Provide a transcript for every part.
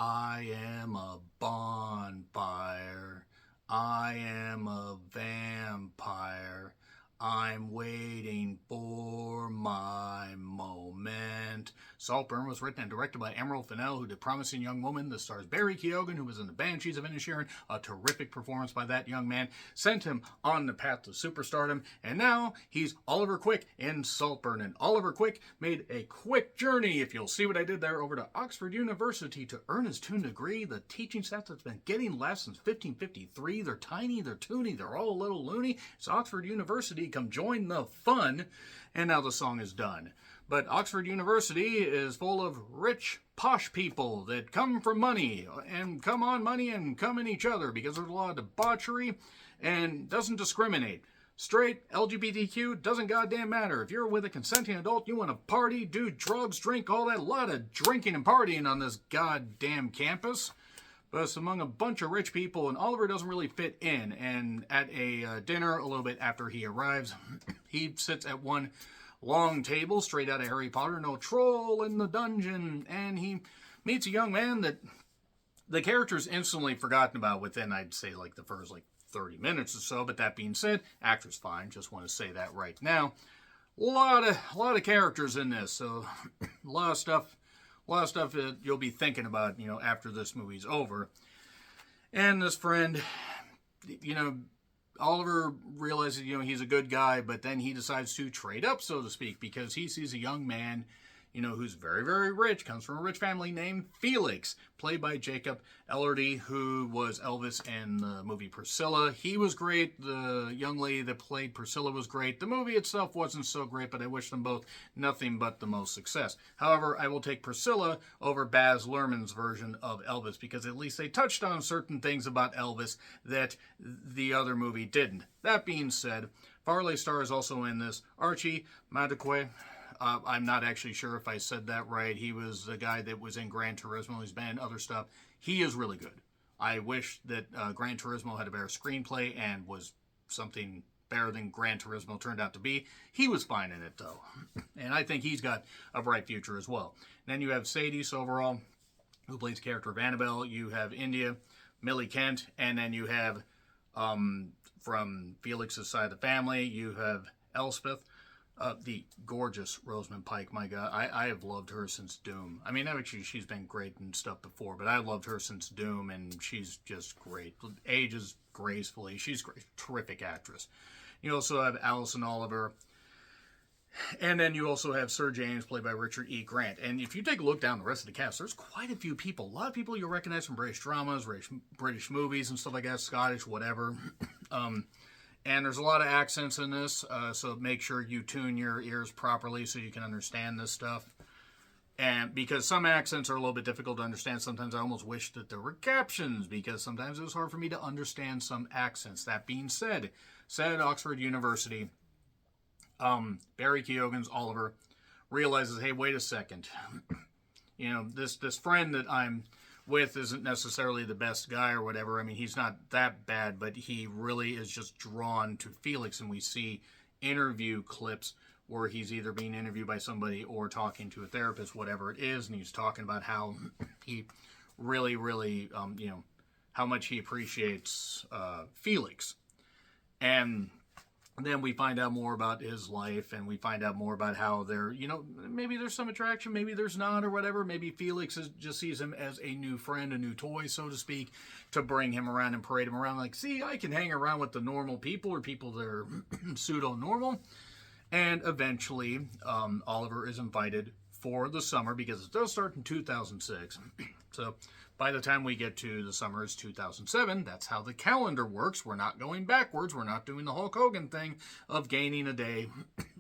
I am a bonfire. I am a vampire. I'm waiting for my moment. Saltburn was written and directed by Emerald Fennell, who did Promising Young Woman. This stars Barry Keoghan, who was in the Banshees of Inisherin. A terrific performance by that young man. Sent him on the path to superstardom. And now he's Oliver Quick in Saltburn. And Oliver Quick made a quick journey, if you'll see what I did there, over to Oxford University to earn his 2 degree. The teaching staff that's been getting less since 1553. They're tiny, they're toony, they're all a little loony. It's Oxford University. Come join the fun. And now the song is done. But Oxford University is full of rich, posh people that come from money and come on money and come in each other because there's a lot of debauchery and doesn't discriminate. Straight, LGBTQ, doesn't goddamn matter. If you're with a consenting adult, you want to party, do drugs, drink, all that. A lot of drinking and partying on this goddamn campus. But it's among a bunch of rich people, and Oliver doesn't really fit in. And at a dinner, a little bit after he arrives, he sits at one long table, straight out of Harry Potter, no troll in the dungeon, and he meets a young man that the character's instantly forgotten about within, I'd say, like the first 30 minutes or so. But that being said, actor's fine. Just want to say that right now. A lot of characters in this, so a lot of stuff that you'll be thinking about, after this movie's over. And this friend, Oliver realizes, he's a good guy, but then he decides to trade up, so to speak, because he sees a young man, who's very, very rich, comes from a rich family, named Felix, played by Jacob Elordi, who was Elvis in the movie Priscilla. He was great. The young lady that played Priscilla was great. The movie itself wasn't so great, but I wish them both nothing but the most success. However, I will take Priscilla over Baz Luhrmann's version of Elvis, because at least they touched on certain things about Elvis that the other movie didn't. That being said, Farley Starr is also in this. Archie Madekwe. I'm not actually sure if I said that right. He was the guy that was in Gran Turismo. He's been in other stuff. He is really good. I wish that Gran Turismo had a better screenplay and was something better than Gran Turismo turned out to be. He was fine in it, though. And I think he's got a bright future as well. And then you have Sadie Soverall, who plays the character of Annabelle. You have India, Millie Kent. And then you have, from Felix's side of the family, you have Elspeth. The gorgeous Rosamund Pike, my God. I have loved her since Doom. I mean, actually, she's been great and stuff before, but I loved her since Doom, and she's just great. Ages gracefully. She's great. Terrific actress. You also have Alison Oliver. And then you also have Sir James, played by Richard E. Grant. And if you take a look down the rest of the cast, there's quite a few people. A lot of people you'll recognize from British dramas, British movies and stuff like that, Scottish, whatever. And there's a lot of accents in this, so make sure you tune your ears properly so you can understand this stuff. And because some accents are a little bit difficult to understand, sometimes I almost wish that there were captions, because sometimes it was hard for me to understand some accents. That being said, at Oxford University, Barry Keoghan's Oliver realizes, hey, wait a second. This friend that I'm with isn't necessarily the best guy or whatever. I mean, he's not that bad, but he really is just drawn to Felix, and we see interview clips where he's either being interviewed by somebody or talking to a therapist, whatever it is, and he's talking about how he really, really, how much he appreciates Felix. And then we find out more about his life, and we find out more about how maybe there's some attraction, maybe there's not, or whatever. Maybe Felix just sees him as a new friend, a new toy, so to speak, to bring him around and parade him around. Like, see, I can hang around with the normal people, or people that are pseudo-normal. And eventually, Oliver is invited for the summer, because it does start in 2006. So by the time we get to the summer, it's 2007. That's how the calendar works. We're not going backwards. We're not doing the Hulk Hogan thing of gaining a day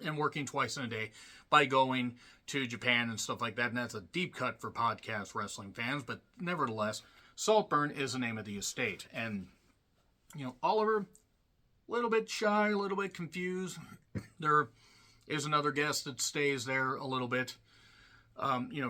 and working twice in a day by going to Japan and stuff like that. And that's a deep cut for podcast wrestling fans. But nevertheless, Saltburn is the name of the estate. And, Oliver, a little bit shy, a little bit confused. There is another guest that stays there a little bit.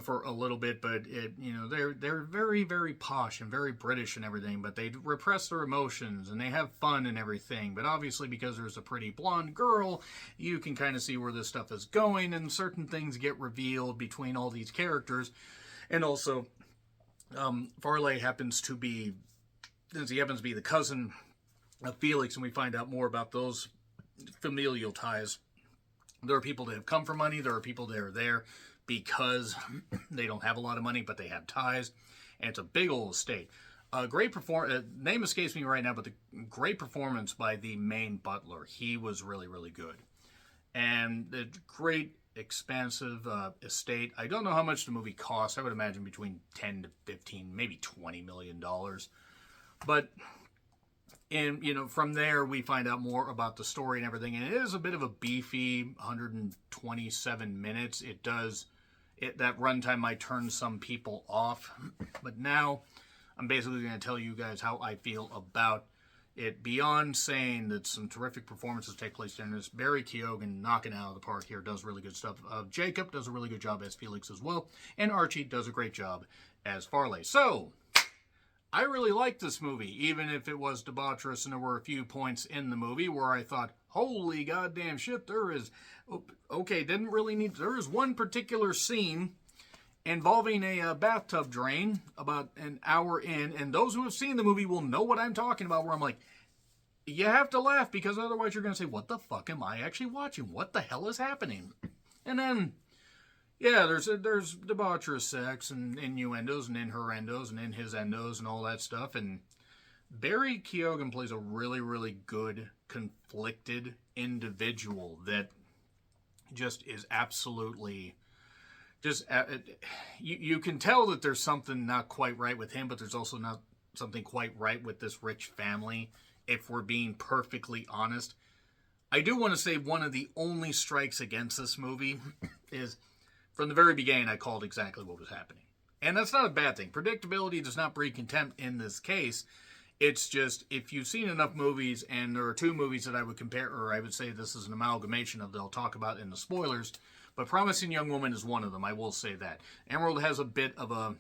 For a little bit, but they're very, very posh and very British and everything, but they repress their emotions and they have fun and everything. But obviously, because there's a pretty blonde girl, you can kind of see where this stuff is going, and certain things get revealed between all these characters. And also, Farley happens to be, since he happens to be the cousin of Felix, and we find out more about those familial ties. There are people that have come for money. There are people that are there because they don't have a lot of money, but they have ties, and it's a big old estate. Great performance. Name escapes me right now, but the great performance by the main butler. He was really, really good, and the great expansive estate. I don't know how much the movie cost. I would imagine between 10 to 15, maybe $20 million. But from there we find out more about the story and everything. And it is a bit of a beefy 127 minutes. That runtime might turn some people off. But now I'm basically going to tell you guys how I feel about it, beyond saying that some terrific performances take place in this. Barry Keoghan knocking out of the park here, does really good stuff. Jacob does a really good job as Felix as well, and Archie does a great job as Farley. So, I really liked this movie, even if it was debaucherous, and there were a few points in the movie where I thought, holy goddamn shit, there is one particular scene involving a bathtub drain about an hour in, and those who have seen the movie will know what I'm talking about, where I'm like, you have to laugh, because otherwise you're going to say, what the fuck am I actually watching? What the hell is happening? And then, yeah, there's debaucherous sex and innuendos and innuendos and in his endos and all that stuff, and Barry Keoghan plays a really, really good, conflicted individual that just is absolutely... you can tell that there's something not quite right with him, but there's also not something quite right with this rich family, if we're being perfectly honest. I do want to say one of the only strikes against this movie is, from the very beginning, I called exactly what was happening. And that's not a bad thing. Predictability does not breed contempt in this case. It's just, if you've seen enough movies, and there are two movies that I would compare, or I would say this is an amalgamation of, they'll talk about in the spoilers, but Promising Young Woman is one of them, I will say that. Emerald has a bit of a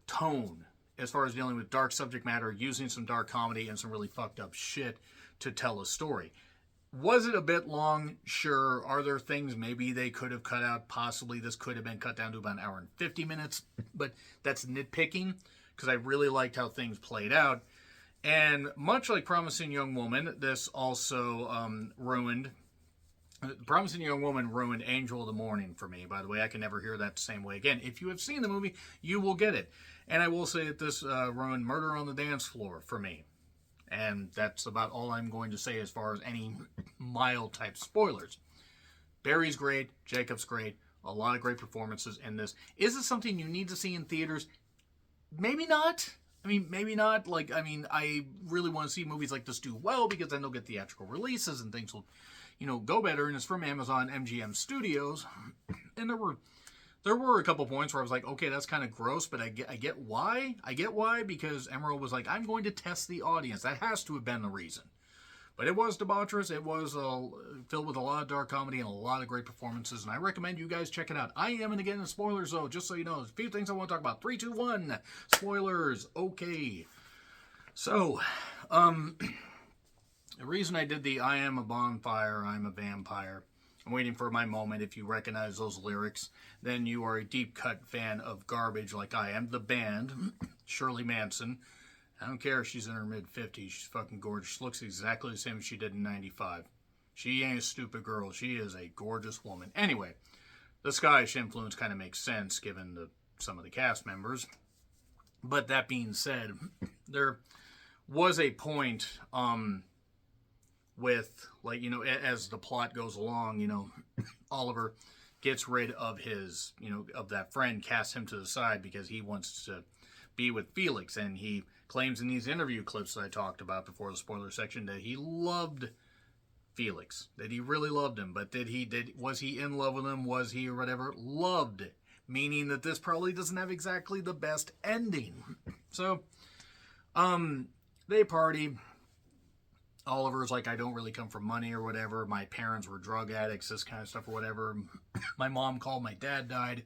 tone as far as dealing with dark subject matter, using some dark comedy and some really fucked up shit to tell a story. Was it a bit long? Sure. Are there things maybe they could have cut out? Possibly. This could have been cut down to about an hour and 50 minutes, but that's nitpicking, because I really liked how things played out. And much like Promising Young Woman, this also ruined... Promising Young Woman ruined Angel of the Morning for me, by the way. I can never hear that the same way again. If you have seen the movie, you will get it. And I will say that this ruined Murder on the Dance Floor for me. And that's about all I'm going to say as far as any mild type spoilers. Barry's great. Jacob's great. A lot of great performances in this. Is this something you need to see in theaters? Maybe not. Maybe not. I really want to see movies like this do well, because then they'll get theatrical releases and things will, go better. And it's from Amazon MGM Studios. And there were a couple points where I was like, okay, that's kind of gross, but I get why. I get why, because Emerald was like, I'm going to test the audience. That has to have been the reason. But it was debaucherous. It was filled with a lot of dark comedy and a lot of great performances, and I recommend you guys check it out. I am, and again, in spoilers, though, just so you know, there's a few things I want to talk about. 3, 2, 1, spoilers. Okay. So, the reason I did the I am a bonfire, I'm a vampire, I'm waiting for my moment. If you recognize those lyrics, then you are a deep-cut fan of garbage like I am. The band, Shirley Manson. I don't care if she's in her mid-50s. She's fucking gorgeous. She looks exactly the same as she did in 95. She ain't a stupid girl. She is a gorgeous woman. Anyway, the Scottish influence kind of makes sense given some of the cast members. But that being said, there was a point with, as the plot goes along, Oliver gets rid of his, of that friend, casts him to the side because he wants to be with Felix, and he claims in these interview clips that I talked about before the spoiler section that he loved Felix, that he really loved him, but was he in love with him, was he, or whatever, loved, meaning that this probably doesn't have exactly the best ending. So, they party. Oliver's like, I don't really come from money or whatever, my parents were drug addicts, this kind of stuff or whatever, my mom called, my dad died,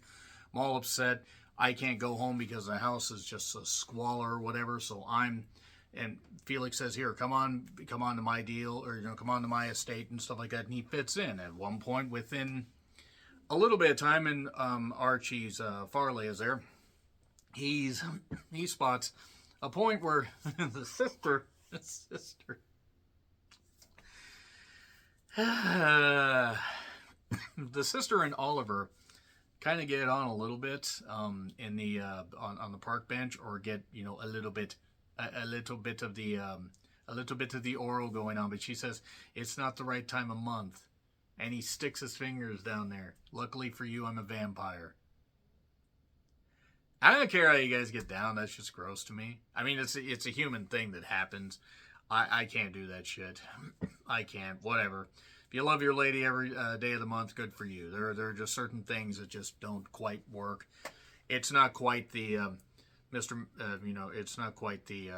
I'm all upset, I can't go home because the house is just a squalor or whatever, and Felix says, here, come on to my deal, or, come on to my estate and stuff like that, and he fits in. At one point, within a little bit of time, and Archie's Farley is there, he spots a point where the sister, the sister and Oliver kind of get on a little bit in the on the park bench, or get a little bit of the oral going on. But she says it's not the right time of month, and he sticks his fingers down there. Luckily for you, I'm a vampire. I don't care how you guys get down. That's just gross to me. I mean, it's a human thing that happens. I can't do that shit. I can't. Whatever. If you love your lady every day of the month, good for you. There are just certain things that just don't quite work. It's not quite the it's not quite the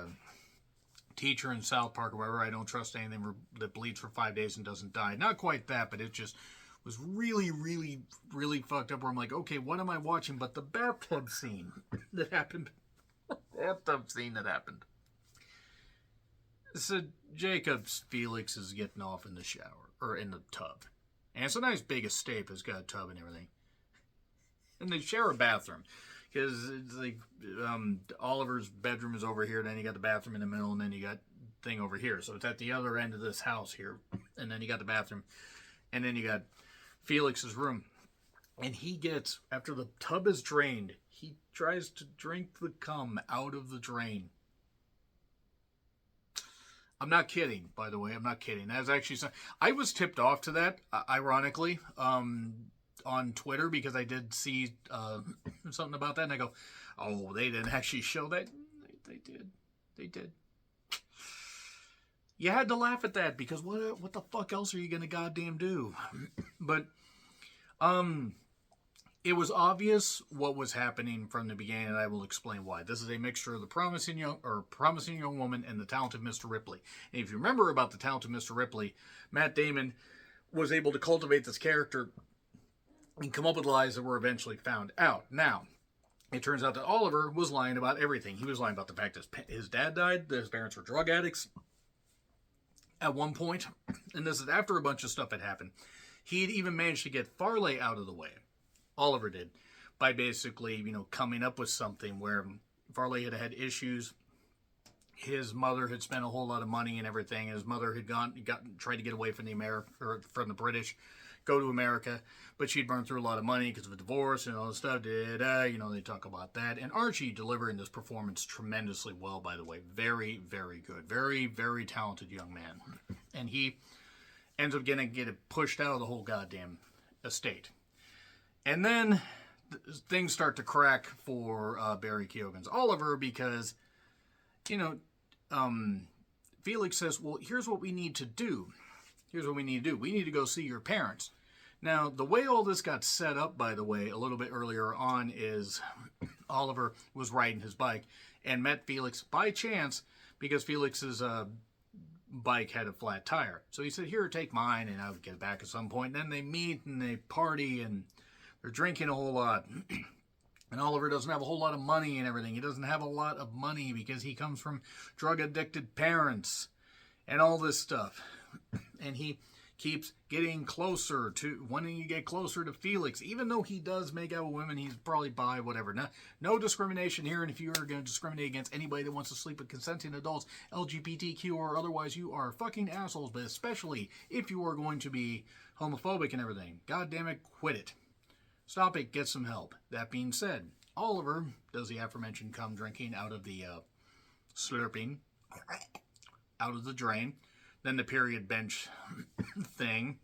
teacher in South Park or wherever. I don't trust anything that bleeds for 5 days and doesn't die. Not quite that, but it just was really, really, really fucked up. Where I'm like, okay, what am I watching? But the bathtub scene that happened. So Felix is getting off in the shower, or in the tub. And it's a nice big estate. It's got a tub and everything. And they share a bathroom. Because it's like Oliver's bedroom is over here, then you got the bathroom in the middle, and then you got thing over here. So it's at the other end of this house here. And then you got the bathroom. And then you got Felix's room. And he gets, after the tub is drained, he tries to drink the cum out of the drain. I'm not kidding, by the way. I'm not kidding. That's actually something. I was tipped off to that, ironically, on Twitter, because I did see something about that, and I go, oh, they didn't actually show that. They did. You had to laugh at that, because what the fuck else are you gonna goddamn do? But it was obvious what was happening from the beginning, and I will explain why. This is a mixture of the Promising Young Woman and the Talented Mr. Ripley. And if you remember about the Talented Mr. Ripley, Matt Damon was able to cultivate this character and come up with lies that were eventually found out. Now, it turns out that Oliver was lying about everything. He was lying about the fact that his dad died, that his parents were drug addicts at one point, and this is after a bunch of stuff had happened. He had even managed to get Farley out of the way. Oliver did, by basically, coming up with something where Farley had issues. His mother had spent a whole lot of money and everything. His mother had tried to get away from from the British, go to America, but she'd burned through a lot of money because of a divorce and all this stuff. They talk about that. And Archie delivering this performance tremendously well, by the way. Very, very good. Very, very talented young man. And he ends up getting pushed out of the whole goddamn estate. And then things start to crack for Barry Keoghan's Oliver, because, Felix says, well, here's what we need to do. We need to go see your parents. Now, the way all this got set up, by the way, a little bit earlier on, is Oliver was riding his bike and met Felix by chance, because Felix's bike had a flat tire. So he said, here, take mine, and I'll get back at some point. And then they meet and they party, and they're drinking a whole lot. And Oliver doesn't have a whole lot of money and everything. He doesn't have a lot of money because he comes from drug-addicted parents and all this stuff. And he keeps getting wanting to get closer to Felix, even though he does make out with women. He's probably bi, whatever. No discrimination here, and if you are going to discriminate against anybody that wants to sleep with consenting adults, LGBTQ or otherwise, you are fucking assholes, but especially if you are going to be homophobic and everything. God damn it, quit it. Stop it, get some help. That being said, Oliver does the aforementioned cum drinking out of the slurping, out of the drain. Then the period bench thing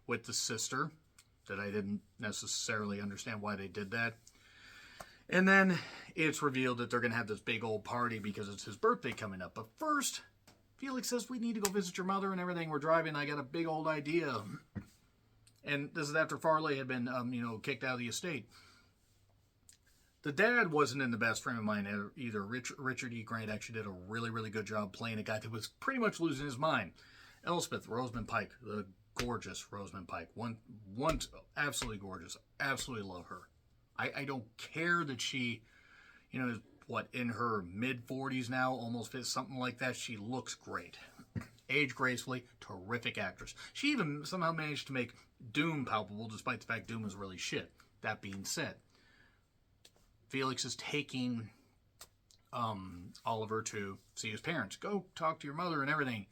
with the sister, that I didn't necessarily understand why they did that. And then it's revealed that they're going to have this big old party because it's his birthday coming up. But first, Felix says, we need to go visit your mother and everything. We're driving. I got a big old idea. And this is after Farley had been, kicked out of the estate. The dad wasn't in the best frame of mind either. Richard E. Grant actually did a really, really good job playing a guy that was pretty much losing his mind. Elspeth Rosamund Pike, the gorgeous Rosamund Pike. One absolutely gorgeous. Absolutely love her. I don't care that she, is in her mid-40s now, almost something like that. She looks great. Aged gracefully, terrific actress. She even somehow managed to make Doom palpable, despite the fact Doom was really shit. That being said, Felix is taking Oliver to see his parents. Go talk to your mother and everything.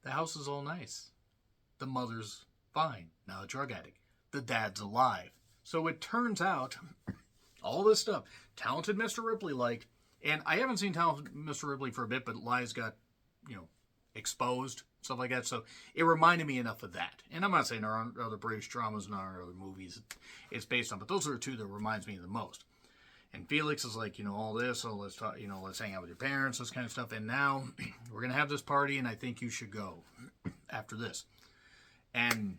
The house is all nice. The mother's fine, not a drug addict. The dad's alive. So it turns out, all this stuff, Talented Mr. Ripley liked, and I haven't seen Talented Mr. Ripley for a bit, but lies got, exposed, stuff like that. So it reminded me enough of that. And I'm not saying there aren't other British dramas and other movies it's based on, but those are the two that reminds me the most. And Felix is like, all this, so let's talk, let's hang out with your parents, this kind of stuff. And now we're going to have this party, and I think you should go after this. And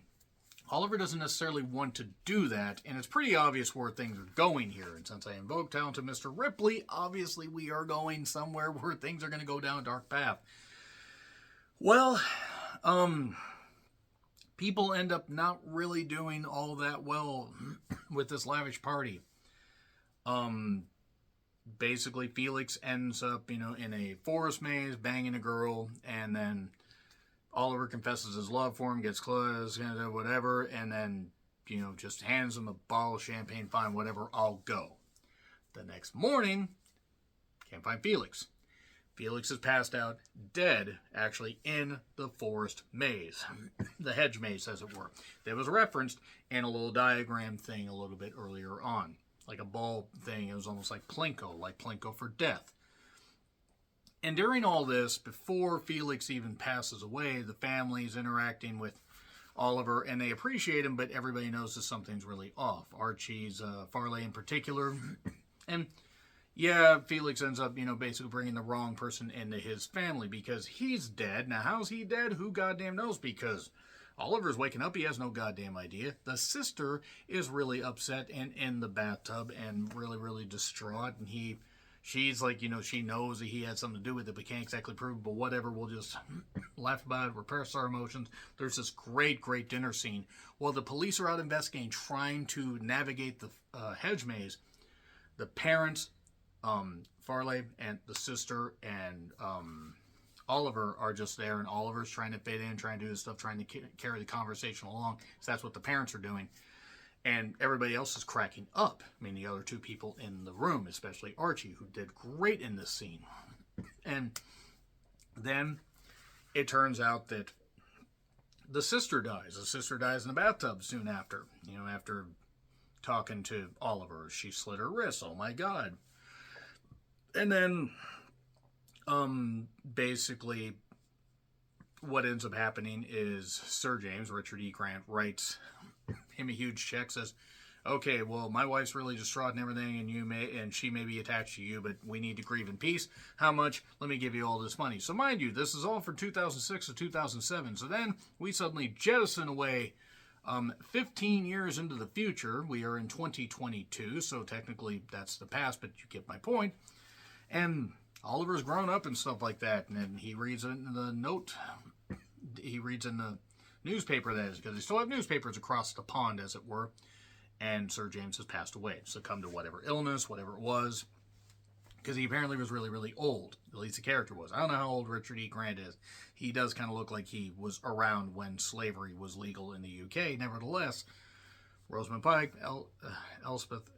Oliver doesn't necessarily want to do that, and it's pretty obvious where things are going here. And since I invoked Talented Mr. Ripley, obviously we are going somewhere where things are going to go down a dark path. Well, people end up not really doing all that well with this lavish party. Basically Felix ends up, in a forest maze, banging a girl, and then Oliver confesses his love for him, gets close, whatever, and then, just hands him a bottle of champagne, fine, whatever, I'll go. The next morning, can't find Felix. Felix is passed out, dead, actually, in the forest maze. The hedge maze, as it were. That was referenced in a little diagram thing a little bit earlier on. Like a ball thing, it was almost like Plinko for death. And during all this, before Felix even passes away, the family's interacting with Oliver, and they appreciate him, but everybody knows that something's really off. Archie's, Farley in particular. And yeah, Felix ends up, basically bringing the wrong person into his family because he's dead. Now, how's he dead? Who goddamn knows? Because Oliver's waking up. He has no goddamn idea. The sister is really upset and in the bathtub and really, really distraught. And she's like, she knows that he had something to do with it, but can't exactly prove it. But whatever, we'll just laugh about it, repress our emotions. There's this great, great dinner scene. While the police are out investigating, trying to navigate the hedge maze, the parents, Farley and the sister and Oliver are just there, and Oliver's trying to fit in, trying to do his stuff, trying to carry the conversation along. So that's what the parents are doing. And everybody else is cracking up. I mean, the other two people in the room, especially Archie, who did great in this scene. And then it turns out that the sister dies. The sister dies in the bathtub soon after. After talking to Oliver. She slit her wrist. Oh, my God. And then, basically, what ends up happening is Sir James, Richard E. Grant, writes him a huge check, says, okay, well, my wife's really distraught and everything, and she may be attached to you, but we need to grieve in peace. How much? Let me give you all this money. So mind you, this is all for 2006 to 2007. So then we suddenly jettison away 15 years into the future. We are in 2022, so technically that's the past, but you get my point. And Oliver's grown up and stuff like that, and then he reads in the note, he reads in the newspaper, that is, because they still have newspapers across the pond, as it were, and Sir James has passed away, succumbed to whatever illness, whatever it was, because he apparently was really, really old, at least the character was. I don't know how old Richard E. Grant is. He does kind of look like he was around when slavery was legal in the UK. Nevertheless, Rosamund Pike, Elspeth,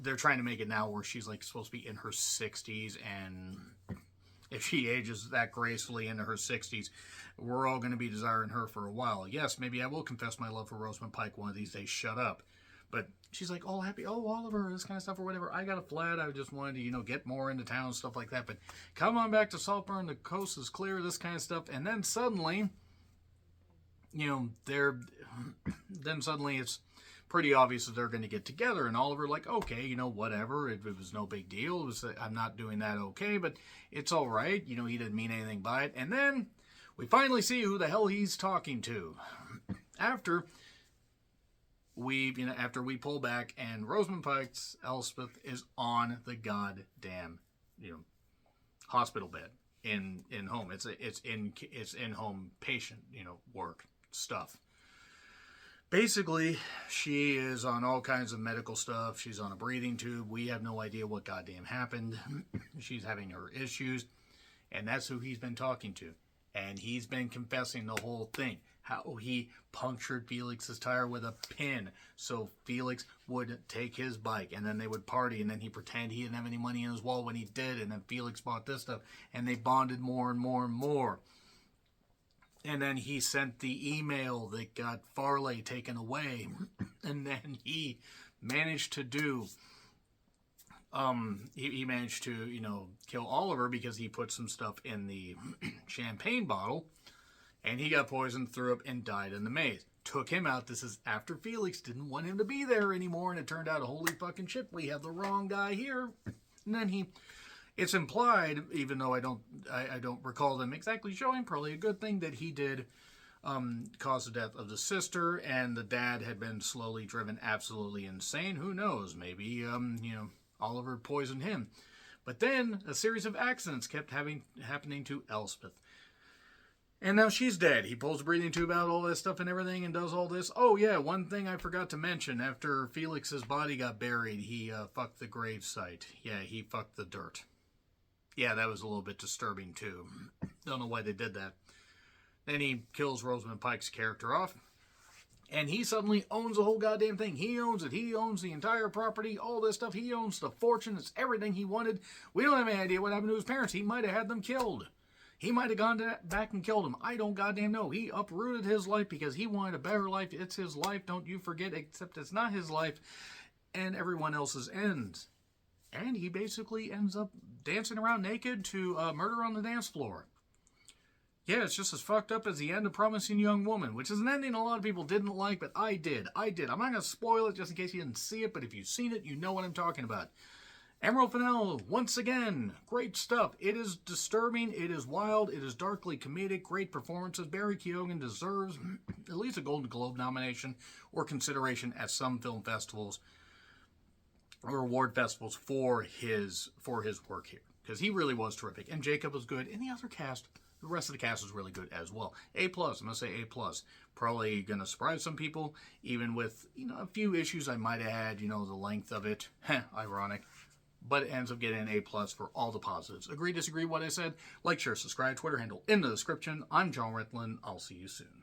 they're trying to make it now where she's like supposed to be in her 60s, and if she ages that gracefully into her 60s, we're all going to be desiring her for a while. Yes, maybe I will confess my love for Rosamund Pike one of these days. Shut up. But she's like all happy. Oh, Oliver, this kind of stuff or whatever. I got a flat. I just wanted to, get more into town and stuff like that. But come on back to Saltburn. The coast is clear. This kind of stuff. And then suddenly, it's pretty obvious that they're going to get together, and Oliver like, okay, whatever, it was no big deal. It was, I'm not doing that, okay, but it's all right. He didn't mean anything by it. And then we finally see who the hell he's talking to. After we pull back, and Rosamund Pike's Elspeth is on the goddamn, hospital bed in home. It's in home patient, work stuff. Basically, she is on all kinds of medical stuff. She's on a breathing tube. We have no idea what goddamn happened. She's having her issues. And that's who he's been talking to. And he's been confessing the whole thing. how he punctured Felix's tire with a pin so Felix would take his bike, and then they would party, and then he pretended he didn't have any money in his wallet when he did, and then Felix bought this stuff, and they bonded more and more and more. And then he sent the email that got Farley taken away, and then he managed to do... he managed to, kill Oliver because he put some stuff in the champagne bottle, and he got poisoned, threw up, and died in the maze. Took him out. This is after Felix didn't want him to be there anymore, and it turned out, holy fucking shit, we have the wrong guy here. And then it's implied, even though I don't recall them exactly showing, probably a good thing, that he did cause the death of the sister, and the dad had been slowly driven absolutely insane. Who knows? Maybe, Oliver poisoned him. But then a series of accidents kept happening to Elspeth. And now she's dead. He pulls the breathing tube out, all this stuff and everything, and does all this. Oh, yeah, one thing I forgot to mention. After Felix's body got buried, he fucked the gravesite. Yeah, he fucked the dirt. Yeah, that was a little bit disturbing, too. Don't know why they did that. Then he kills Rosamund Pike's character off. And he suddenly owns the whole goddamn thing. He owns it. He owns the entire property, all this stuff. He owns the fortune. It's everything he wanted. We don't have any idea what happened to his parents. He might have had them killed. He might have gone back and killed them. I don't goddamn know. He uprooted his life because he wanted a better life. It's his life. Don't you forget, except it's not his life. And everyone else's ends. And he basically ends up dancing around naked to Murder on the Dance Floor. Yeah, it's just as fucked up as the end of Promising Young Woman, which is an ending a lot of people didn't like, but I did. I'm not going to spoil it just in case you didn't see it, but if you've seen it, you know what I'm talking about. Emerald Fennell, once again, great stuff. It is disturbing, it is wild, it is darkly comedic, great performances. Barry Keoghan deserves at least a Golden Globe nomination or consideration at some film festivals or award festivals for his work here, because he really was terrific. And Jacob was good, and the other cast, the rest of the cast was really good as well. A+, I'm going to say A+. Probably going to surprise some people, even with, a few issues I might have had, the length of it. Ironic. But it ends up getting an A+ for all the positives. Agree, disagree what I said? Like, share, subscribe, Twitter handle in the description. I'm John Ritlin. I'll see you soon.